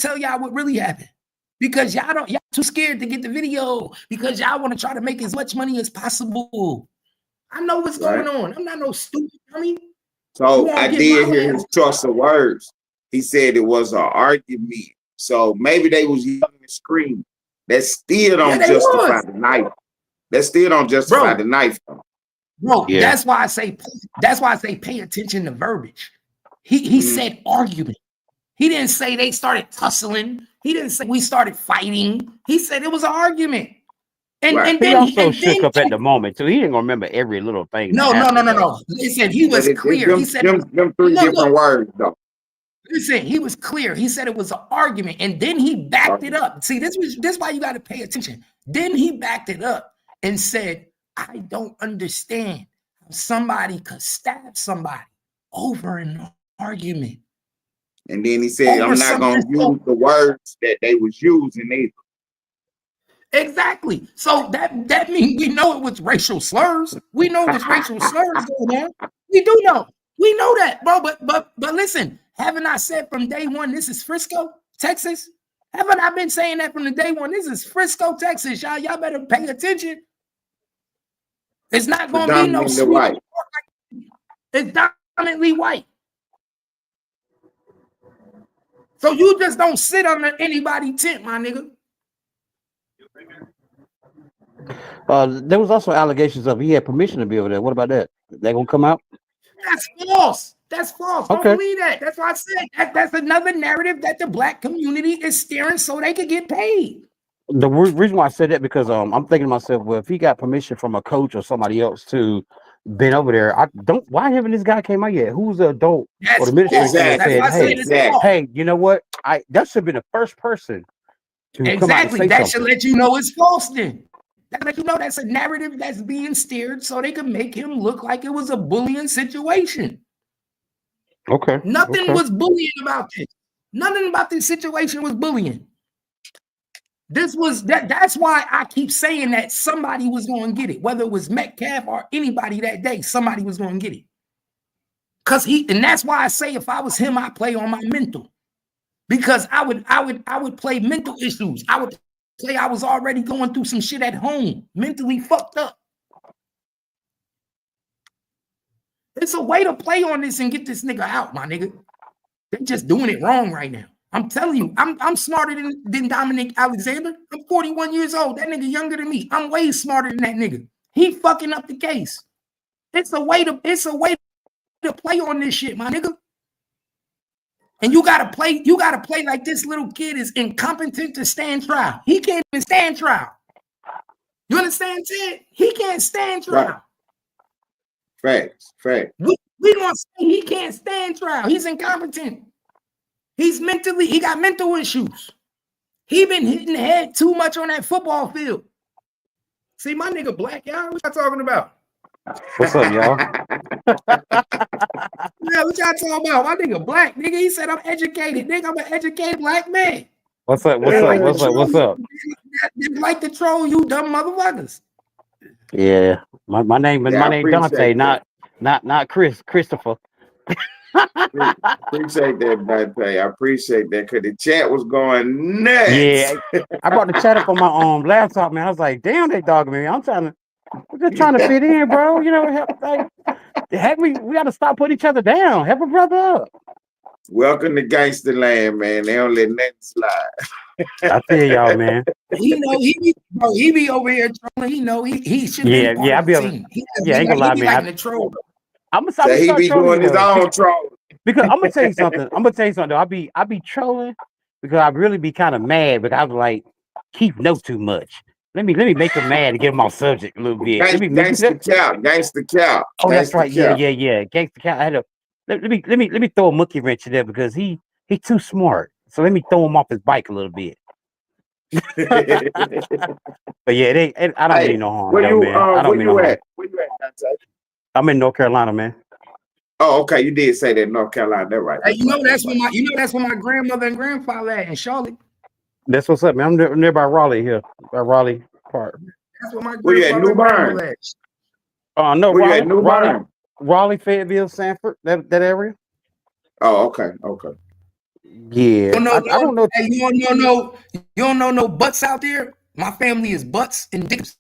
tell y'all what really happened. Because y'all too scared to get the video because y'all want to try to make as much money as possible. I know what's going on. I'm not no stupid dummy. So I did hear his choice of words. He said it was an argument. So maybe they was yelling and screaming. That still don't justify the knife. That still don't justify the knife. Bro, that's why I say pay attention to verbiage. He said argument. He didn't say they started tussling. He didn't say we started fighting. He said it was an argument. And he then also shook up at the moment too. He didn't remember every little thing. No. Listen, he was clear. He said them three different words though. Listen, he was clear. He said it was an argument, and then he backed it up. See, this is why you got to pay attention. Then he backed it up and said, "I don't understand how somebody could stab somebody over an argument." And then he said, "I'm not going to use the words that they was using either." Exactly. So that means we know it was racial slurs. We know it was racial slurs going on. We do know. We know that, bro. But listen, haven't I said from day one this is Frisco, Texas? Haven't I been saying that from the day one? This is Frisco, Texas. Y'all better pay attention. It's not going to be no sweet. It's dominantly white. So you just don't sit under anybody's tent, my nigga. There was also allegations of he had permission to be over there. What about that? They gonna come out? That's false. That's false. Okay. Don't believe that. That's why I said that's another narrative that the black community is steering so they could get paid. The reason why I said that because I'm thinking to myself, well, if he got permission from a coach or somebody else to been over there, why haven't this guy came out yet? Who's the adult or the administrator said, hey, you know what? That should have been the first person to come out and say that should let you know it's false then. That let you know that's a narrative that's being steered so they can make him look like it was a bullying situation. Okay. Nothing was bullying about this. Nothing about this situation was bullying. This was that's why I keep saying that somebody was going to get it, whether it was Metcalf or anybody that day, somebody was going to get it. And that's why I say if I was him, I'd play on my mental. Because I would play mental issues. I would say I was already going through some shit at home, mentally fucked up. It's a way to play on this and get this nigga out, my nigga. They're just doing it wrong right now. I'm telling you, I'm smarter than Dominic Alexander. I'm 41 years old. That nigga younger than me. I'm way smarter than that nigga. He fucking up the case. It's a way to play on this shit, my nigga. And you gotta play like this little kid is incompetent to stand trial. He can't even stand trial. You understand, Ted? He can't stand trial. Facts. We gonna say he can't stand trial. He's incompetent. He got mental issues. He been hitting the head too much on that football field. See, my nigga black, y'all, what y'all talking about? What's up, y'all? Yeah, what y'all talking about? My nigga black, nigga. He said I'm educated, nigga. I'm an educated black man. What's up? They like to troll you, dumb motherfuckers. Yeah, my name Dante, not Christopher. Appreciate that, Dante. I appreciate that because the chat was going nuts. Yeah, I brought the chat up on my laptop, man. I was like, damn, they dogging me. I'm just trying to fit in, bro. You know, we got to stop putting each other down. Help a brother up. Welcome to Gangster Land, man. They don't let nothing slide. I feel y'all, man. He be over here trolling. He should be. Yeah, I be over. Yeah, ain't gonna lie, man. Like troll. He be doing his own troll. Because I'm gonna tell you something. Though. I be trolling because I really be kind of mad. But I was like, Keith knows too much. Let me make him mad to get him off subject a little bit. Gangster cow. Oh, that's right. Yeah. Gangster cow. I had to let me throw a monkey wrench in there because he too smart. So let me throw him off his bike a little bit. But yeah, I don't mean no harm, man. I don't mean no harm. Where you at, Dante? I'm in North Carolina, man. Oh, okay. You did say that North Carolina. That's right. Hey, that's where my grandmother and grandfather at in Charlotte. That's what's up, man. I'm nearby Raleigh here, by Raleigh Park. That's where my grandmother. Where you at, New Bern? No, where you at, New Bern? Raleigh, Fayetteville, Sanford, that area. Oh, okay. Yeah, I don't know. Hey, you don't know no butts out there. My family is Butts and Dicks.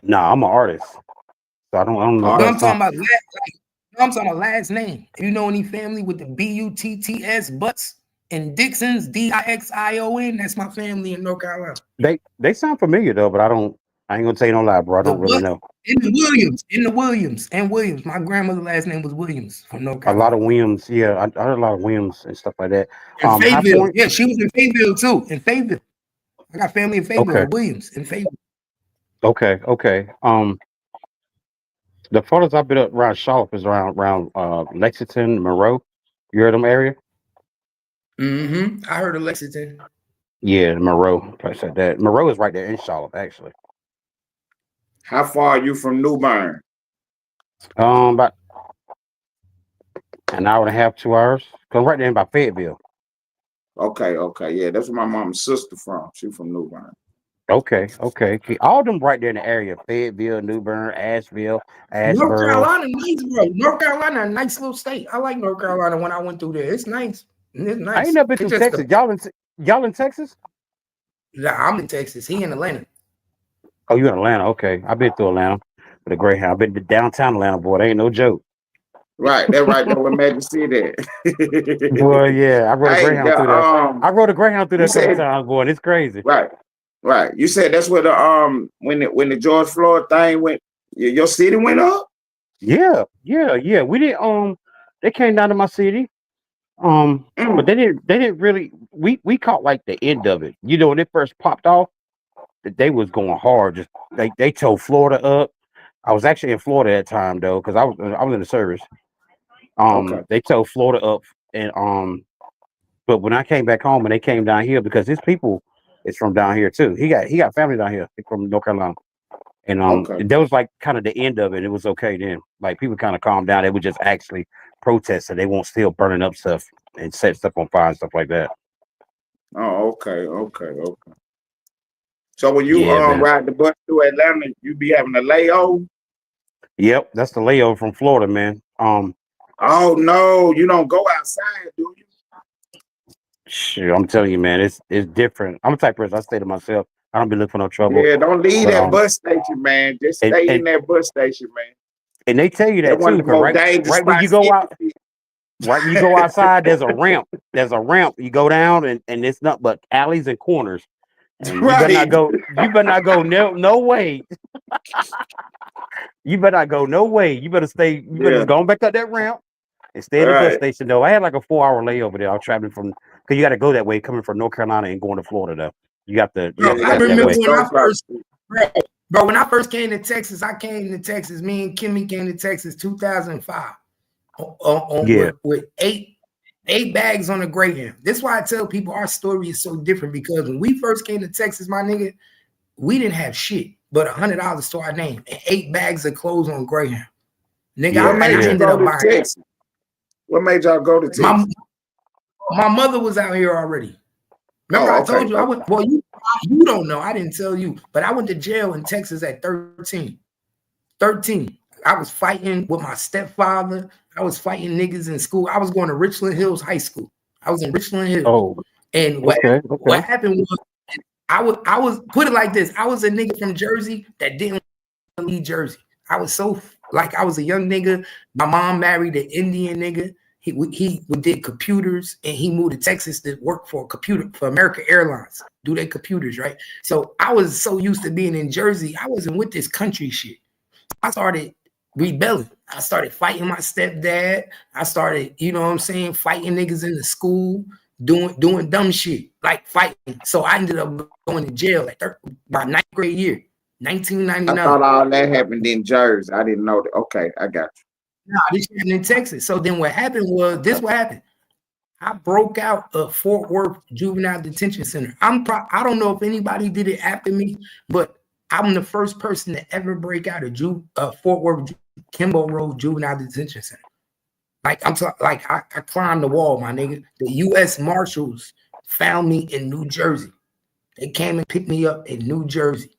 Nah, I'm an artist, so I don't know. I'm talking about I'm talking about last name. If you know any family with the Butts, Butts and Dixons, Dixion, that's my family in North Carolina. They sound familiar though, but I ain't gonna tell you no lie, bro. I don't really know. In the Williams. My grandmother's last name was Williams from North Carolina. A lot of Williams, yeah. I heard a lot of Williams and stuff like that. In Fayetteville, yeah, she was in Fayetteville too. In Fayetteville, I got family in Fayetteville. Okay. Williams in Fayetteville. Okay. The farthest I've been up around Charlotte is around Lexington, Monroe. You heard them area? I heard of Lexington. Yeah, Monroe, place like that. Monroe is right there in Charlotte, actually. How far are you from New Bern? About an hour and a half, 2 hours. Cause right there by Fayetteville. Okay, yeah, that's where my mom's sister from. She from New Bern. Okay. All of them right there in the area: Fayetteville, New Bern, Asheville, Ashburn. North Carolina, nice, bro. North Carolina, a nice little state. I like North Carolina when I went through there. It's nice. It's nice. I ain't never been to Texas. Y'all in Texas? Nah, I'm in Texas. He in Atlanta. Oh, you in Atlanta? Okay, I've been through Atlanta with a Greyhound. I've been to downtown Atlanta, boy. That ain't no joke. Right, that right there with Magic City. Boy, yeah, I rode a Greyhound through there. I rode a Greyhound through there a couple times, boy. And it's crazy. Right. You said that's where the when the George Floyd thing went, your city went up? Yeah. We didn't they came down to my city. But they didn't really we caught like the end of it. You know, when it first popped off, that they was going hard. Just they tore Florida up. I was actually in Florida at that time though, because I was in the service. They tore Florida up and but when I came back home and they came down here because his people is from down here too. He got family down here from North Carolina. And that was like kind of the end of it. It was okay then. Like people kind of calmed down. They would just actually protest and they won't still burning up stuff and set stuff on fire and stuff like that. Oh, okay. So when you ride the bus to Atlanta, you be having a layover? Yep, that's the layover from Florida, man. Oh no, you don't go outside, do you? Sure, I'm telling you, man, it's different. I'm the type of person I stay to myself. I don't be looking for no trouble. Yeah, don't leave that bus station, man. Just stay in that bus station, man. And they tell you that too. Right when you go out, right when you go outside, there's a ramp. You go down, and it's not but alleys and corners. And you better not go. You better not go. No way. You better not go. No way. You better stay. You better just go back up that ramp and stay at the bus station. Though I had like a 4-hour layover there. I was traveling from because you got to go that way, coming from North Carolina and going to Florida. Though you got to. I remember when I first came to Texas. I came to Texas. Me and Kimmy came to Texas 2005. With eight bags on a Greyhound. That's why I tell people our story is so different because when we first came to Texas, my nigga, we didn't have shit but $100 to our name and 8 bags of clothes on Greyhound. Nigga, I ended up buying Texas. What made y'all go to Texas? My mother was out here already. Remember, I told you I went. Well, you don't know. I didn't tell you, but I went to jail in Texas at 13. 13. I was fighting with my stepfather. I was fighting niggas in school. I was going to Richland Hills High School. I was in Richland Hills. Oh, and what happened was I was put it like this. I was a nigga from Jersey that didn't leave Jersey. I was so like I was a young nigga. My mom married an Indian nigga. He did computers and he moved to Texas to work for American Airlines, do their computers, right? So I was so used to being in Jersey, I wasn't with this country shit. I started rebelling. I started fighting my stepdad. I started, you know what I'm saying, fighting niggas in the school, doing dumb shit, like fighting. So I ended up going to jail at my 9th grade year, 1999. I thought all that happened in Jersey. I didn't know that. Okay, I got you. No, this happened in Texas. So then what happened was what happened. I broke out of Fort Worth Juvenile Detention Center. I don't know if anybody did it after me, but I'm the first person to ever break out of Fort Worth Kimball Road Juvenile Detention Center. Like I climbed the wall, my nigga. The U.S. Marshals found me in New Jersey. They came and picked me up in New Jersey.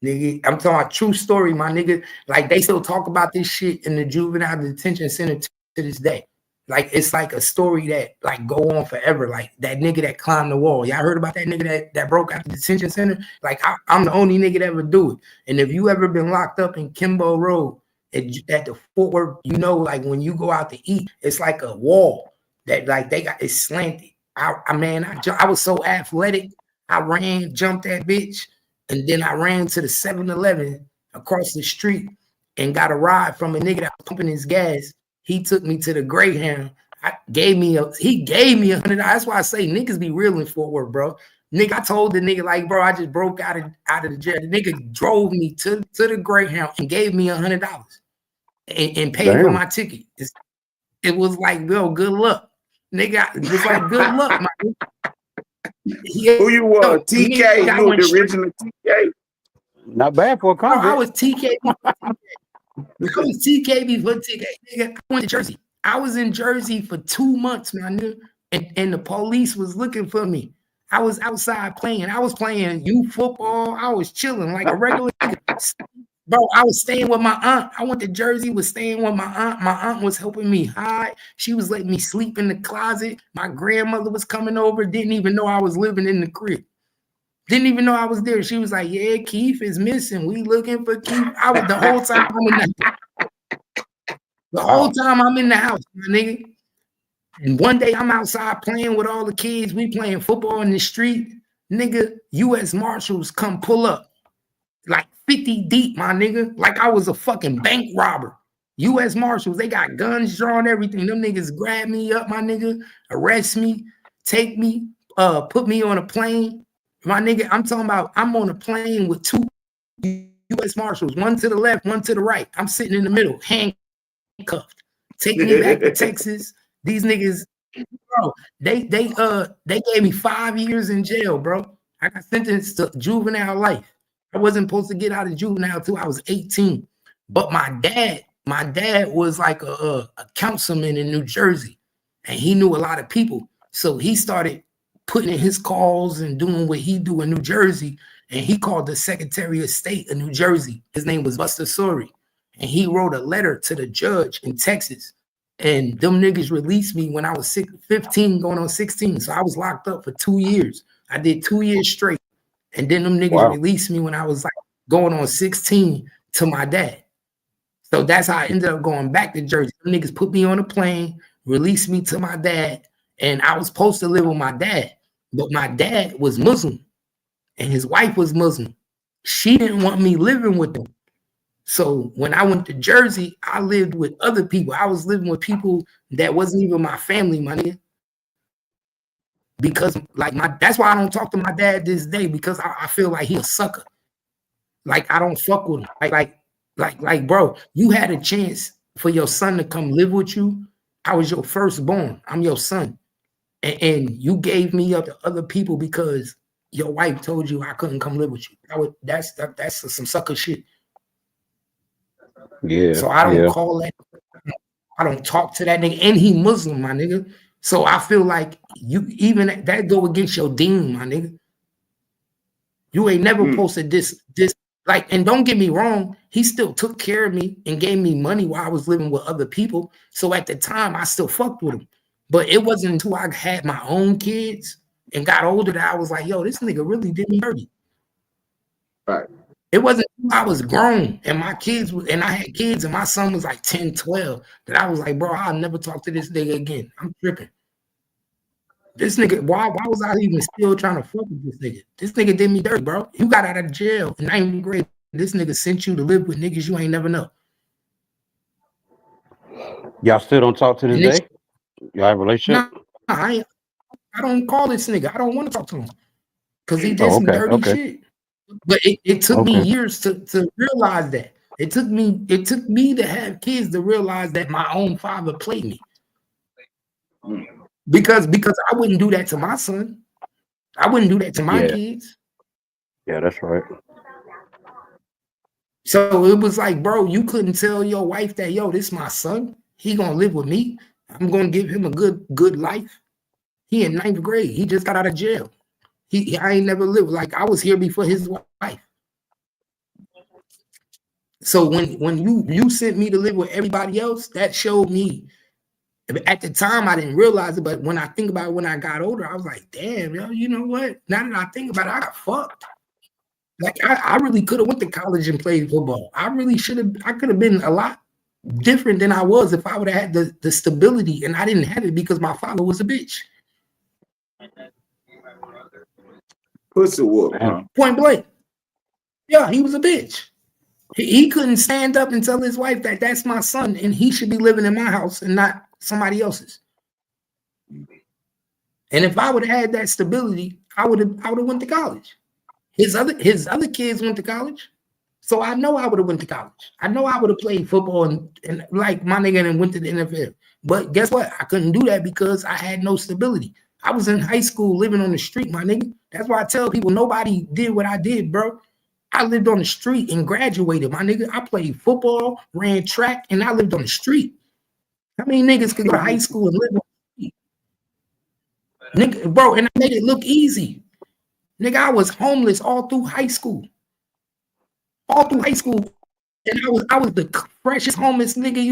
Nigga, I'm talking about true story, my nigga. Like they still talk about this shit in the juvenile detention center to this day. Like it's like a story that like go on forever. Like that nigga that climbed the wall. Y'all heard about that nigga that broke out the detention center? Like I'm the only nigga that ever do it. And if you ever been locked up in Kimbo Road at the Fort Worth, you know, like when you go out to eat, it's like a wall that like they got it's slanted. I was so athletic. I ran, jumped that bitch, and then I ran to the 7-Eleven across the street and got a ride from a nigga that was pumping his gas. He took me to the Greyhound. He gave me $100. That's why I say niggas be real in Fort Worth, bro. Nigga, I told the nigga, like, bro, I just broke out of the jail. The nigga drove me to the Greyhound and gave me $100 and paid for my ticket. It was like, yo, good luck. Nigga, it was like, good luck, man. Who you were? TK? You were the original TK? Not bad for a convict. I was TK. I was TK before TK. Nigga, I went to Jersey. I was in Jersey for 2 months, man, nigga, and the police was looking for me. I was outside playing. I was playing youth football. I was chilling like a regular nigga. Bro, I was staying with my aunt. I went to Jersey, was staying with my aunt. My aunt was helping me hide. She was letting me sleep in the closet. My grandmother was coming over, didn't even know I was living in the crib. Didn't even know I was there. She was like, yeah, Keith is missing. We looking for Keith. I was the whole time I'm in the house, my nigga. And one day I'm outside playing with all the kids. We playing football in the street. Nigga, U.S. Marshals come pull up. Like 50 deep, my nigga. Like I was a fucking bank robber. U.S. Marshals, they got guns drawn, everything. Them niggas grab me up, my nigga, arrest me, take me, put me on a plane. My nigga, I'm talking about I'm on a plane with 2 U.S. Marshals, one to the left, one to the right. I'm sitting in the middle, handcuffed. Take me back to Texas. These niggas, bro, they gave me 5 years in jail, bro. I got sentenced to juvenile life. I wasn't supposed to get out of juvenile till I was 18. But my dad was like a councilman in New Jersey, and he knew a lot of people. So he started putting in his calls and doing what he do in New Jersey. And he called the Secretary of State of New Jersey. His name was Buster Suri. And he wrote a letter to the judge in Texas. And them niggas released me when I was 15 going on 16. So I was locked up for 2 years. I did 2 years straight. And then them niggas released me when I was like going on 16 to my dad. So that's how I ended up going back to Jersey. Them niggas put me on a plane, released me to my dad, and I was supposed to live with my dad. But my dad was Muslim, and his wife was Muslim. She didn't want me living with them. So when I went to Jersey, I lived with other people. I was living with people that wasn't even my family, my nigga. Because like that's why I don't talk to my dad this day, because I feel like he a sucker. Like I don't fuck with him. Like bro, you had a chance for your son to come live with you. I was your firstborn. I'm your son. And you gave me up to other people because your wife told you I couldn't come live with you. That's some sucker shit. Yeah. So I don't call that. I don't talk to that nigga. And he Muslim, my nigga. So I feel like you even that go against your deen, my nigga. You ain't never posted this like, and don't get me wrong, he still took care of me and gave me money while I was living with other people. So at the time, I still fucked with him. But it wasn't until I had my own kids and got older that I was like, yo, this nigga really did me dirty. Right. It wasn't until I was grown and my kids and I had kids and my son was like 10, 12 that I was like, bro, I'll never talk to this nigga again. I'm tripping. This nigga, why was I even still trying to fuck with this nigga? This nigga did me dirty, bro. You got out of jail in 9th grade. This nigga sent you to live with niggas you ain't never know. Y'all still don't talk to this day? Y'all have a relationship? No, I don't call this nigga. I don't want to talk to him because he did some dirty shit. But it took me years to realize that. It took me to have kids to realize that my own father played me. Because I wouldn't do that to my son. I wouldn't do that to my kids. Yeah, that's right. So it was like, bro, you couldn't tell your wife that, yo, this is my son. He gonna live with me. I'm gonna give him a good life. He in 9th grade. He just got out of jail. I ain't never lived. Like I was here before his wife. So when you sent me to live with everybody else, that showed me At the time, I didn't realize it, but when I think about it, when I got older, I was like, damn, yo, you know what? Now that I think about it, I got fucked. Like, I really could have went to college and played football. I really should have. I could have been a lot different than I was if I would have had the stability, and I didn't have it because my father was a bitch. Pussy whoop, huh? Point blank. Yeah, he was a bitch. He couldn't stand up and tell his wife that that's my son and he should be living in my house and not somebody else's. And if I would have had that stability, I would have went to college. His other kids went to college. So I know I would have went to college. I know I would have played football and like my nigga and went to the NFL. But guess what? I couldn't do that because I had no stability. I was in high school living on the street, my nigga. That's why I tell people nobody did what I did, bro. I lived on the street and graduated, my nigga. I played football, ran track, and I lived on the street. How many niggas could go to high school and live on the street? Nigga, bro, and I made it look easy. Nigga, I was homeless all through high school. All through high school. And I was the freshest homeless nigga you